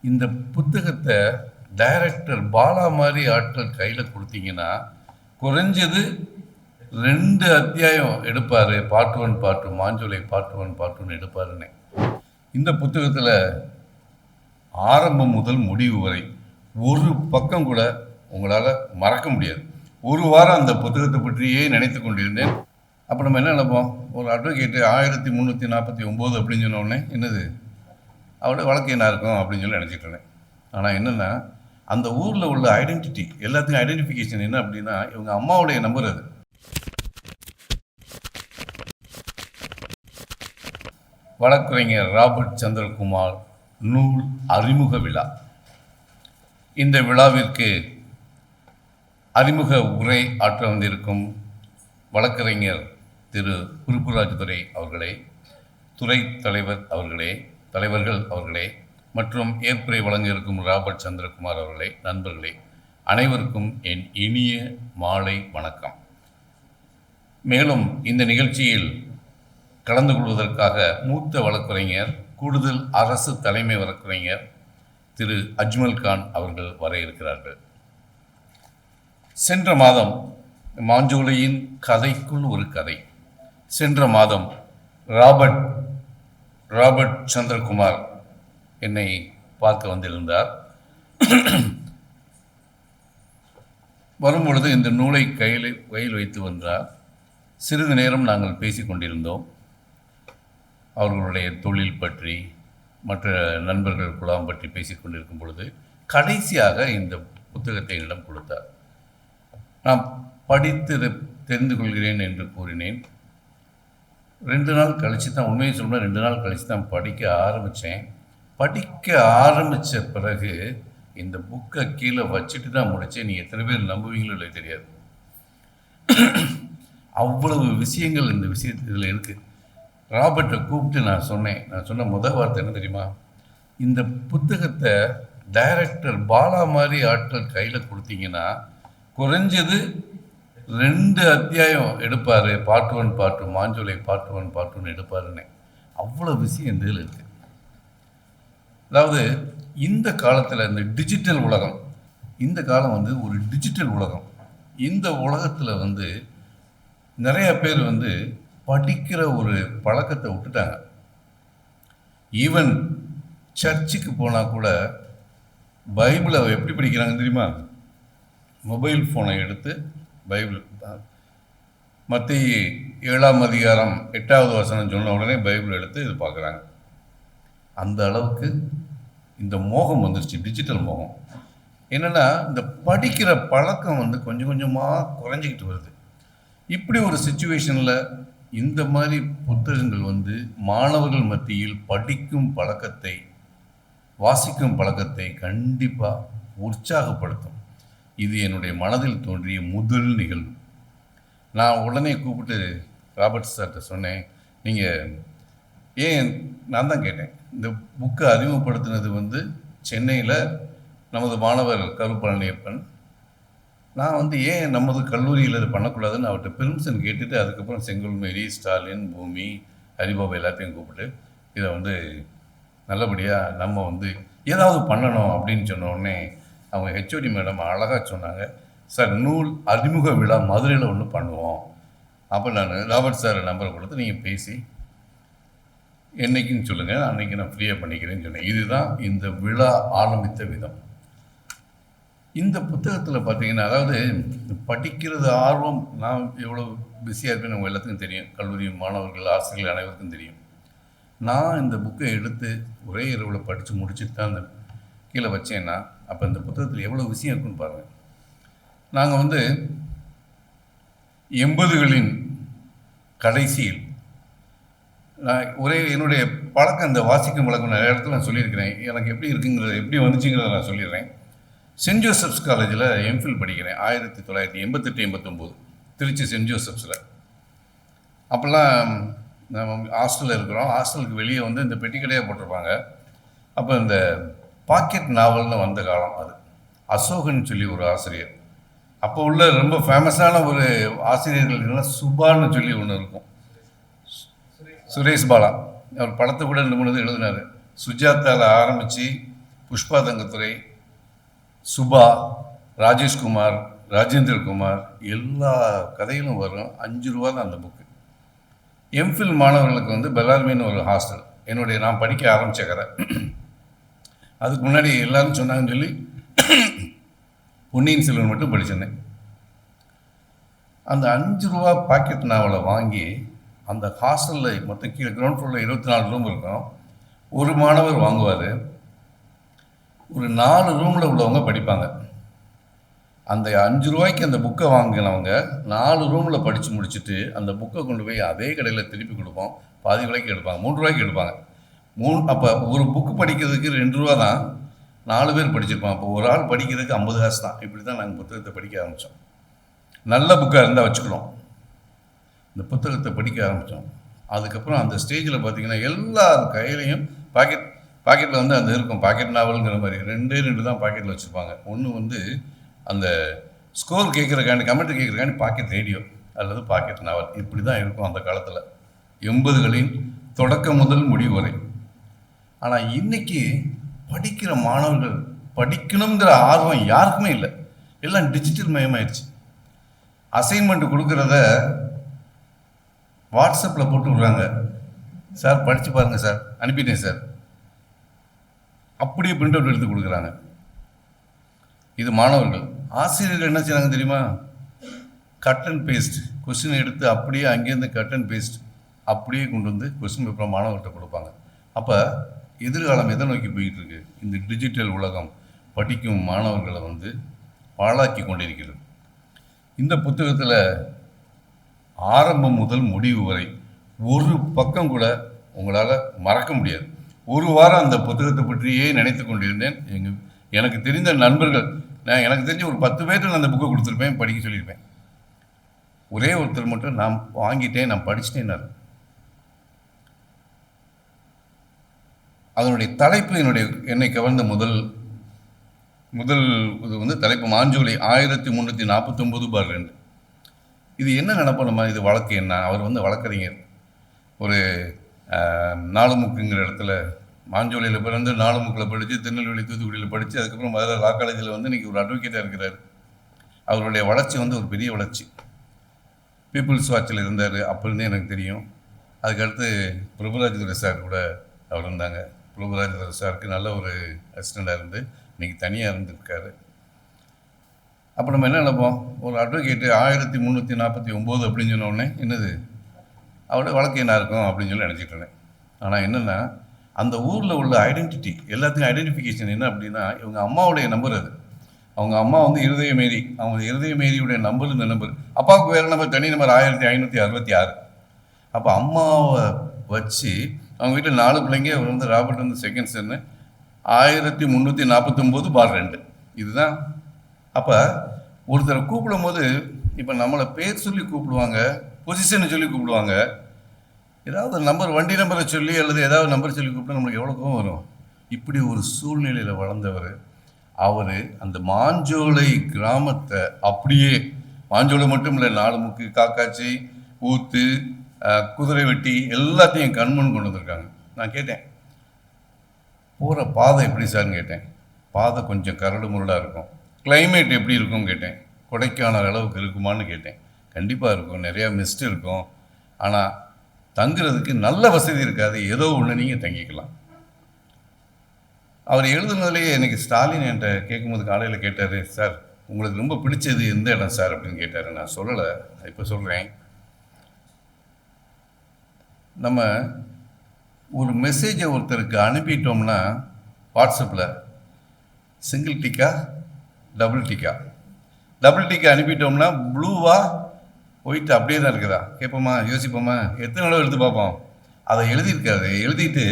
இந்த புத்தகத்தை டைரக்டர் பாலா மாதிரி ஆட்கள் கையில் கொடுத்தீங்கன்னா குறைஞ்சது 2 அத்தியாயம் எடுப்பார். Part 1 part 2 Manjolai part 1 part 2 எடுப்பாருன்னு. இந்த புத்தகத்தில் ஆரம்பம் முதல் முடிவு வரை ஒரு பக்கம் கூட உங்களால் மறக்க முடியாது. ஒரு வாரம் அந்த புத்தகத்தை பற்றியே நினைத்து கொண்டிருந்தேன். அப்போ நம்ம என்ன நினைப்போம், ஒரு அட்வொகேட்டு 1349 அப்படின்னு சொன்ன உடனே என்னது அவரோட வழக்கு என்ன இருக்கும் அப்படின்னு சொல்லி நினச்சிட்டு இருந்தேன். ஆனால் என்னென்னா அந்த ஊரில் உள்ள ஐடென்டிட்டி எல்லாத்துக்கும் ஐடென்டிஃபிகேஷன் என்ன அப்படின்னா இவங்க அம்மாவுடைய நம்பர் அது. வழக்கறிஞர் ராபர்ட் சந்திரகுமார் நூல் அறிமுக விழா. இந்த விழாவிற்கு அறிமுக உரை ஆற்ற வந்திருக்கும் வழக்கறிஞர் திரு குருபுராஜ் துரை அவர்களே, துறை தலைவர்கள் அவர்களே மற்றும் ஏற்புரை வழங்க இருக்கும் ராபர்ட் சந்திரகுமார் அவர்களே, நண்பர்களே அனைவருக்கும் என் இனிய மாலை வணக்கம். மேலும் இந்த நிகழ்ச்சியில் கலந்து கொள்வதற்காக மூத்த வழக்கறிஞர் கூடுதல் அரசு தலைமை வழக்கறிஞர் திரு அஜ்மல் கான் அவர்கள் வர இருக்கிறார்கள். சென்ற மாதம் மாஞ்சோலையின் கதைக்குள் ஒரு கதை. சென்ற மாதம் ராபர்ட் சந்திரகுமார் என்னை பார்க்க வந்திருந்தார். வரும்பொழுது இந்த நூலை கையில் வைத்து வந்தார். சிறிது நேரம் நாங்கள் பேசிக்கொண்டிருந்தோம். அவர்களுடைய தொழில் பற்றி மற்ற நண்பர்கள் குழாம் பற்றி பேசிக்கொண்டிருக்கும் பொழுது கடைசியாக இந்த புத்தகத்தை என்னிடம் கொடுத்தார். நான் படித்து தெரிந்து கொள்கிறேன் என்று கூறினேன். 2 நாள் கழித்து தான், உண்மையை சொல்லணும், 2 நாள் கழித்து தான் படிக்க ஆரம்பித்தேன். படிக்க ஆரம்பித்த பிறகு இந்த புக்கை கீழே வச்சுட்டு தான் முடித்தேன். நீ எத்தனை பேர் நம்புவீங்களோ இல்லை தெரியாது. அவ்வளவு விஷயங்கள் இந்த இதில் இருக்குது. ராபர்ட்டை கூப்பிட்டு நான் சொன்ன முதல் வார்த்தை என்ன தெரியுமா, இந்த புத்தகத்தை டைரக்டர் பாலா மாதிரி ஆட்கள் கையில் கொடுத்தீங்கன்னா குறைஞ்சது 2 அத்தியாயம் எடுப்பார். Part 1 part 2 Manjolai part 1 part 2 எடுப்பாருன்னு. அவ்வளோ விஷயம் இந்த இதில் இருக்குது. அதாவது இந்த காலத்தில் இந்த டிஜிட்டல் உலகம், இந்த காலம் ஒரு டிஜிட்டல் உலகம். இந்த உலகத்தில் நிறைய பேர் படிக்கிற ஒரு பழக்கத்தை விட்டுட்டாங்க. ஈவன் சர்ச்சுக்கு போனால் கூட பைபிளை எப்படி படிக்கிறாங்க தெரியுமா, மொபைல் ஃபோனை எடுத்து பைபிள் மத்திய 7ஆம் அதிகாரம் 8வது வசனம் சொன்ன உடனே பைபிள் எடுத்து இது பார்க்குறாங்க. அந்த அளவுக்கு இந்த மோகம் வந்துருச்சு, டிஜிட்டல் மோகம். என்னென்னா இந்த படிக்கிற பழக்கம் கொஞ்சம் கொஞ்சமாக குறைஞ்சிக்கிட்டு வருது. இப்படி ஒரு சுச்சுவேஷனில் இந்த மாதிரி புத்தகங்கள் மாணவர்கள் மத்தியில் படிக்கும் பழக்கத்தை, வாசிக்கும் பழக்கத்தை கண்டிப்பாக உற்சாகப்படுத்தும். இது என்னுடைய மனதில் தோன்றிய முதல் நிகழ்வு. நான் உடனே கூப்பிட்டு ராபர்ட் சார்கிட்ட சொன்னேன், நீங்கள் நான் தான் கேட்டேன், இந்த புக்கை அறிமுகப்படுத்தினது சென்னையில் நமது மாணவர் கருப்பழனியப்பன். நான் ஏன் நமது கல்லூரியில் இது பண்ணக்கூடாதுன்னு அவர்கிட்ட பெர்மிஷன் கேட்டுட்டு அதுக்கப்புறம் செங்கோல் மேரி, ஸ்டாலின், பூமி, ஹரிபாபா எல்லாத்தையும் கூப்பிட்டு இதை நல்லபடியாக நம்ம ஏதாவது பண்ணணும் அப்படின்னு சொன்ன உடனே அவங்க ஹெச்ஓடி மேடம் அழகாக சொன்னாங்க, சார் நூல் அறிமுக விழா மதுரையில் ஒன்று பண்ணுவோம். அப்போ நான் ராபர்ட் சார் நம்பரை கொடுத்து நீங்கள் பேசி என்னைக்குன்னு சொல்லுங்கள், அன்றைக்கி நான் ஃப்ரீயாக பண்ணிக்கிறேன்னு சொன்னேன். இதுதான் இந்த விழா ஆரம்பித்த விதம். இந்த புத்தகத்தில் பார்த்தீங்கன்னா, அதாவது படிக்கிறது ஆர்வம், நான் எவ்வளோ பிஸியாக இருப்பேன்னு அவங்க எல்லாத்துக்கும் தெரியும். கல்லூரி மாணவர்கள், ஆசிரியர்கள் அனைவருக்கும் தெரியும். நான் இந்த புக்கை எடுத்து ஒரே இரவில் படித்து முடிச்சுட்டு தான் அந்த கீழே வச்சேன்னா அப்போ இந்த புத்தகத்தில் எவ்வளோ விஷயம் இருக்குன்னு பாருங்கள். நாங்கள் 80களின் கடைசியில் நான் என்னுடைய பழக்கம், இந்த வாசிக்கும் பழக்கம் நிறைய இடத்துல நான் சொல்லியிருக்கிறேன். எனக்கு எப்படி இருக்குங்கிறது, எப்படி வந்துச்சுங்கிறத நான் சொல்லிடுறேன். சென்ட் ஜோசப்ஸ் காலேஜில் எம்ஃபில் படிக்கிறேன் 1988-89 திருச்சி சென்ட் ஜோசப்ஸில். அப்போல்லாம் நம்ம ஹாஸ்டலில் இருக்கிறோம். ஹாஸ்டலுக்கு வெளியே இந்த பெட்டி கடையாக போட்டிருப்பாங்க. அப்போ இந்த பாக்கெட் நாவல்னு வந்த காலம் அது. அசோகன் சொல்லி ஒரு ஆசிரியர், அப்போ உள்ள ரொம்ப ஃபேமஸான ஒரு ஆசிரியர்கள் சுபான்னு சொல்லி ஒன்று இருக்கும், சுரேஷ் பாலா. அவர் படத்தை கூட 2-3 எழுதினார். சுஜாதாவில் ஆரம்பித்து புஷ்பா தங்கத்துறை, சுபா, ராஜேஷ்குமார், ராஜேந்திரகுமார் எல்லா கதைகளும் வரும். 5 ரூபா தான் அந்த புக்கு. எம்ஃபில் மாணவர்களுக்கு வந்து பெல்லார்மின்னு ஒரு ஹாஸ்டல், நான் படிக்க ஆரம்பித்த கதை. அதுக்கு முன்னாடி எல்லாரும் சொன்னாங்கன்னு சொல்லி பொன்னியின் செல்வன் மட்டும் படிச்சிருந்தேன். அந்த 5 ரூபா பாக்கெட் நாவலை வாங்கி அந்த ஹாஸ்டலில் மொத்தம் கீழே கிரவுண்ட் ஃப்ளோரில் 24 ரூம் இருக்கும். ஒரு மாணவர் வாங்குவார். ஒரு 4 ரூமில் உள்ளவங்க படிப்பாங்க. அந்த 5 ரூபாய்க்கு அந்த புக்கை வாங்கினவங்க 4 ரூமில் படித்து முடிச்சுட்டு அந்த புக்கை கொண்டு போய் அதே கடையில் திருப்பி கொடுப்போம். பாதி விலைக்கு எடுப்பாங்க, 3 ரூபாய்க்கு எடுப்பாங்க. அப்போ ஒரு புக்கு படிக்கிறதுக்கு 2 ரூபா தான், 4 பேர் படிச்சிருப்பான். அப்போ ஒரு ஆள் படிக்கிறதுக்கு 50 காசு தான். இப்படி தான் நாங்கள் புத்தகத்தை படிக்க ஆரம்பித்தோம். நல்ல புக்காக இருந்தால் வச்சுக்கணும். இந்த புத்தகத்தை படிக்க ஆரம்பித்தோம். அதுக்கப்புறம் அந்த ஸ்டேஜில் பார்த்திங்கன்னா எல்லார் கையிலையும் பாக்கெட்டில் வந்து அந்த இருக்கும் பாக்கெட் நாவலுங்கிற மாதிரி 2 தான் பாக்கெட்டில் வச்சுருப்பாங்க. ஒன்று வந்து அந்த ஸ்கோர் கேட்குறக்காண்டி, கமெண்ட் கேட்குறக்காண்டி பாக்கெட் ரேடியோ அல்லது பாக்கெட் நாவல். இப்படி தான் இருக்கும் அந்த காலத்தில், 80களின் தொடக்கம் முதல் முடிவு வரை. ஆனால் இன்றைக்கி படிக்கிற மாணவர்கள் படிக்கணுங்கிற ஆர்வம் யாருக்குமே இல்லை. எல்லாம் டிஜிட்டல் மயமாயிடுச்சு. அசைன்மெண்ட் கொடுக்குறத வாட்ஸ்அப்பில் போட்டு விடுறாங்க. சார் படித்து பாருங்கள் சார், அனுப்பிட்டேன் சார், அப்படியே பிரிண்ட் அவுட் எடுத்து கொடுக்குறாங்க. இது மாணவர்கள். ஆசிரியர்கள் என்ன செய்கிறாங்க தெரியுமா? கட் அண்ட் பேஸ்ட் கொஸ்டின் எடுத்து அப்படியே அங்கேருந்து கட் அண்ட் பேஸ்ட் அப்படியே கொண்டு வந்து கொஸ்டின் பேப்பரை மாணவர்கிட்ட கொடுப்பாங்க. அப்போ எதிர்காலம் எதை நோக்கி போயிட்டு இருக்கு? இந்த டிஜிட்டல் உலகம் படிக்கும் மாணவர்களை வந்து பாழாக்கி கொண்டிருக்கிறது. இந்த புத்தகத்தில் ஆரம்பம் முதல் முடிவு வரை ஒரு பக்கம் கூட உங்களால் மறக்க முடியாது. ஒரு வாரம் அந்த புத்தகத்தை பற்றியே நினைத்து கொண்டிருந்தேன். எனக்கு தெரிந்த நண்பர்கள், எனக்கு தெரிஞ்ச ஒரு 10 பேர்கிட்ட நான் அந்த புக்கை கொடுத்துருப்பேன், படிக்க சொல்லியிருப்பேன். ஒரே ஒருத்தர் மட்டும் நான் வாங்கிட்டேன், நான் படிச்சுட்டேன்னாரு. அதனுடைய தலைப்பு என்னை கவர்ந்த முதல் இது வந்து தலைப்பு மாஞ்சோலை 1349/2. இது என்ன நினைப்போம், இது வழக்கு என்ன? அவர் வந்து வழக்கறிஞர். ஒரு நாலுமுக்குங்கிற இடத்துல மாஞ்சோலையில் பிறந்து நாலுமுக்கில் படித்து திருநெல்வேலி தூத்துக்குடியில் படித்து அதுக்கப்புறம் மதுரை லா காலேஜில் வந்து இன்றைக்கி ஒரு அட்வொகேட்டாக இருக்கிறார். அவருடைய வளர்ச்சி வந்து ஒரு பெரிய வளர்ச்சி. பீப்புள்ஸ் வாட்சில் இருந்தார், அப்போருந்தே எனக்கு தெரியும். அதுக்கடுத்து பிரபுராஜ் சார் கூட அவர் இருந்தாங்க. பிரபுராஜ் சாருக்கு நல்ல ஒரு அசிஸ்டண்டாக இருந்து இன்றைக்கி தனியாக இருந்திருக்காரு. அப்போ நம்ம என்ன நினைப்போம், ஒரு அட்வொகேட்டு 1349 அப்படின்னு சொன்ன உடனே என்னது அவரோட வழக்கு என்ன இருக்கும் அப்படின்னு சொல்லி நினச்சிட்டு இருந்தேன். ஆனால் என்னென்னா அந்த ஊரில் உள்ள ஐடென்டிட்டி, எல்லாத்தையும் ஐடென்டிஃபிகேஷன் என்ன அப்படின்னா, இவங்க அம்மாவுடைய நம்பர் அது. அவங்க அம்மா வந்து இருதயமேரி, அவங்க இருதயமேரியுடைய நம்பர் இந்த நம்பர். அப்பாவுக்கு வேறு நம்பர், தனி நம்பர் 1566. அப்போ அம்மாவை வச்சு அவங்க வீட்டில் 4 பிள்ளைங்க. அவர் வந்து ராபர்ட் வந்து செகண்ட் சன்னு. 1349/2 இதுதான். அப்போ ஒருத்தரை கூப்பிடும் போது இப்போ நம்மளை பேர் சொல்லி கூப்பிடுவாங்க, பொசிஷனை சொல்லி கூப்பிடுவாங்க. ஏதாவது நம்பர், வண்டி நம்பரை சொல்லி அல்லது ஏதாவது நம்பர் சொல்லி கூப்பிட்டா நம்மளுக்கு எவ்வளோ கோவம் வரும். இப்படி ஒரு சூழ்நிலையில் வளர்ந்தவர். அவர் அந்த மாஞ்சோலை கிராமத்தை அப்படியே, மாஞ்சோலை மட்டும் இல்லை, நாலுமுக்கு, காக்காச்சி, ஊத்து, குதிரை வெட்டி எல்லாத்தையும் கண்முன் கொண்டு வந்திருக்காங்க. நான் கேட்டேன், போகிற பாதை எப்படி சார்னு கேட்டேன். பாதை கொஞ்சம் கரடு முரடாக இருக்கும். கிளைமேட் எப்படி இருக்கும்னு கேட்டேன். கொடைக்கானல் அளவுக்கு இருக்குமான்னு கேட்டேன். கண்டிப்பாக இருக்கும், நிறையா மிஸ்ட் இருக்கும். ஆனால் தங்குறதுக்கு நல்ல வசதி இருக்காது, ஏதோ ஒன்று நீங்கள் தங்கிக்கலாம். அவர் எழுதுனதுலேயே எனக்கு ஸ்டாலின் என்கிட்ட கேட்கும்போது காலையில் கேட்டார், சார் உங்களுக்கு ரொம்ப பிடிச்சது எந்த இடம் சார் அப்படின்னு கேட்டார். நான் சொல்லலை, இப்போ சொல்கிறேன். நம்ம ஒரு மெசேஜை ஒருத்தருக்கு அனுப்பிட்டோம்னா வாட்ஸ்அப்பில் சிங்கிள் டிக்கா டபுள் டிக்கா அனுப்பிட்டோம்னா ப்ளூவா ஒயிட் அப்படியே தான் இருக்குதா கேட்போமா, யோசிப்போமா, எத்தனை தடவை எடுத்து பார்ப்போம். அதை எழுதியிருக்காரு. எழுதிட்டு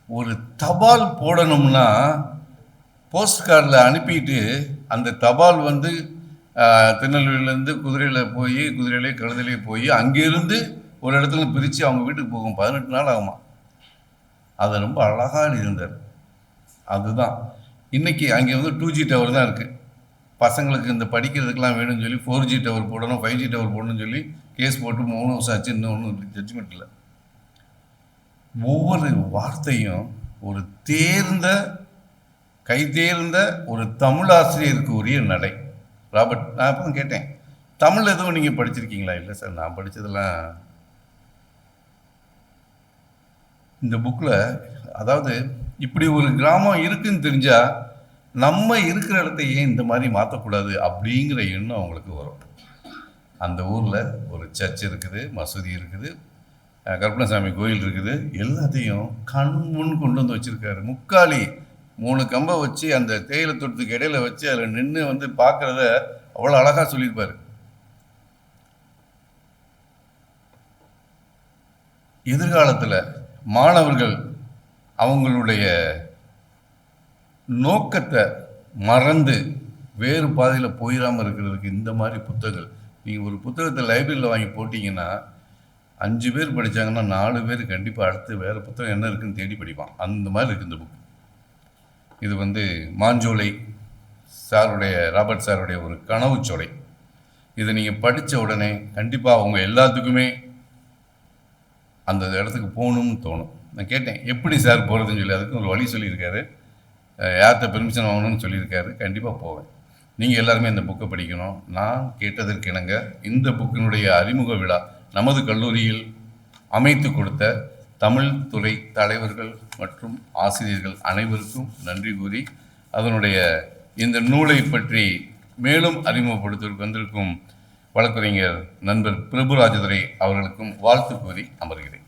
ஒரு தபால் போடணும்னா போஸ்ட் கார்டில் அனுப்பிட்டு அந்த தபால் வந்து திருநெல்வேலியிலேருந்து குதிரையிலே கழுதிலே போய் அங்கேருந்து ஒரு இடத்துல பிரித்து அவங்க வீட்டுக்கு போகும். 18 நாள் ஆகுமா. அதை ரொம்ப அழகாக எழுதியிருந்தார். அதுதான் இன்றைக்கி அங்கே வந்து 2G டவர் தான் இருக்குது. பசங்களுக்கு இந்த படிக்கிறதுக்கெலாம் வேணும்னு சொல்லி 4G டவர் போடணும், 5G டவர் போடணும்னு சொல்லி கேஸ் போட்டு 3 வருஷம் ஆச்சு, இன்னும் ஒன்றும் ஜட்ஜ்மெண்ட் இல்லை. ஒவ்வொரு வார்த்தையும் ஒரு தேர்ந்த கைதேர்ந்த ஒரு தமிழாசிரியருக்கு உரிய நடை. ராபர்ட், நான் அப்போ கேட்டேன், தமிழ் எதுவும் நீங்கள் படிச்சிருக்கீங்களா? இல்லை சார், நான் படித்ததெல்லாம் இந்த புக்கில். அதாவது இப்படி ஒரு கிராமம் இருக்குன்னு தெரிஞ்சால் நம்ம இருக்கிற இடத்த ஏன் இந்த மாதிரி மாற்றக்கூடாது அப்படிங்கிற எண்ணம் அவங்களுக்கு வரும். அந்த ஊரில் ஒரு சர்ச் இருக்குது, மசூதி இருக்குது, கருப்பணசாமி கோயில் இருக்குது, எல்லாத்தையும் கண் முன் கொண்டு வந்து வச்சுருக்காரு. முக்காலி 3 கம்பை வச்சு அந்த தேயிலை தோட்டத்துக்கு இடையில வச்சு அதில் நின்று வந்து பார்க்குறத அவ்வளோ அழகாக சொல்லியிருப்பார். எதிர்காலத்தில் மாணவர்கள் அவங்களுடைய நோக்கத்தை மறந்து வேறு பாதையில் போயிடாமல் இருக்கிறதுக்கு இந்த மாதிரி புத்தகங்கள், நீங்கள் ஒரு புத்தகத்தை லைப்ரரியில் வாங்கி போட்டிங்கன்னா 5 பேர் படித்தாங்கன்னா 4 பேர் கண்டிப்பாக அடுத்து வேறு புத்தகம் என்ன இருக்குன்னு தேடி படிப்பான். அந்த மாதிரி இருக்குது இந்த புக். இது வந்து மாஞ்சோலை சாருடைய, ராபர்ட் சாருடைய ஒரு கனவு சோலை. இதை நீங்கள் படித்த உடனே கண்டிப்பாக அவங்க எல்லாத்துக்குமே அந்த இடத்துக்கு போகணும்னு தோணும். நான் கேட்டேன், எப்படி சார் போகிறதுன்னு சொல்லி. அதுக்கு ஒரு வழி சொல்லியிருக்காரு, யார்கிட்ட பெர்மிஷன் வாங்கணும்னு சொல்லியிருக்காரு. கண்டிப்பாக போவேன். நீங்கள் எல்லாருமே இந்த புக்கை படிக்கணும். நான் கேட்டதற்கு இணங்க இந்த புக்கினுடைய அறிமுக விழா நமது கல்லூரியில் அமைத்து கொடுத்த தமிழ் துறை தலைவர்கள் மற்றும் ஆசிரியர்கள் அனைவருக்கும் நன்றி கூறி, அதனுடைய இந்த நூலை பற்றி மேலும் அறிமுகப்படுத்துவதற்கு வந்திருக்கும் வழக்கறிஞர் நண்பர் பிரபுராஜதுரை அவர்களுக்கும் வாழ்த்து கூறி அமர்கிறேன்.